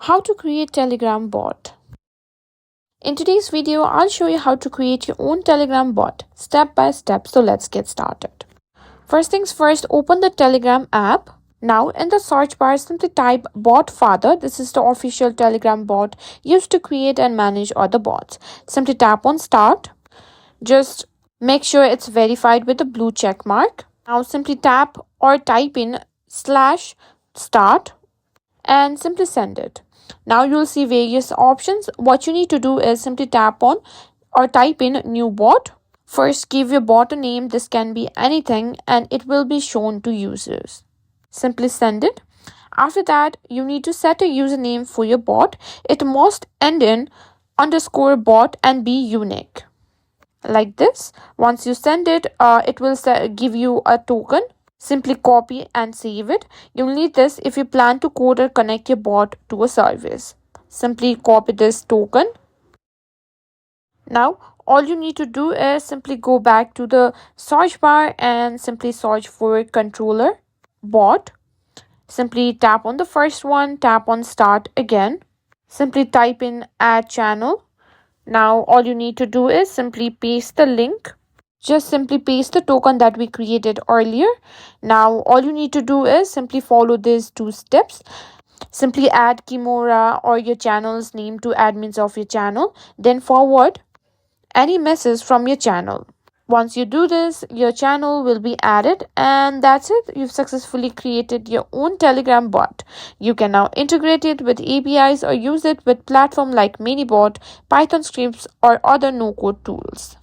How to create Telegram bot. In today's video, I'll show you how to create your own Telegram bot step by step. So let's get started. First things first, open the Telegram app. Now in the search bar, simply type BotFather. This is the official Telegram bot used to create and manage other bots. Simply tap on start. Just make sure it's verified with the blue check mark. Now simply tap or type in /start and simply send it. Now you'll see various options. What you need to do is simply tap on or type in new bot. First, give your bot a name. This can be anything and it will be shown to users. Simply send it. After that, you need to set a username for your bot. It must end in _bot and be unique. Like this. Once you send it, it will give you a token. Simply copy and save it. You'll need this if you plan to code or connect your bot to a service. Simply copy this token. Now, all you need to do is simply go back to the search bar and simply search for controller bot. Simply tap on the first one, tap on start again. Simply type in add channel. Now, all you need to do is simply paste the link. Just simply paste the token that we created earlier. Now, all you need to do is simply follow these 2 steps. Simply add Kimora or your channel's name to admins of your channel. Then forward any message from your channel. Once you do this, your channel will be added, and that's it. You've successfully created your own Telegram bot. You can now integrate it with APIs or use it with platforms like ManyBot, Python scripts, or other no-code tools.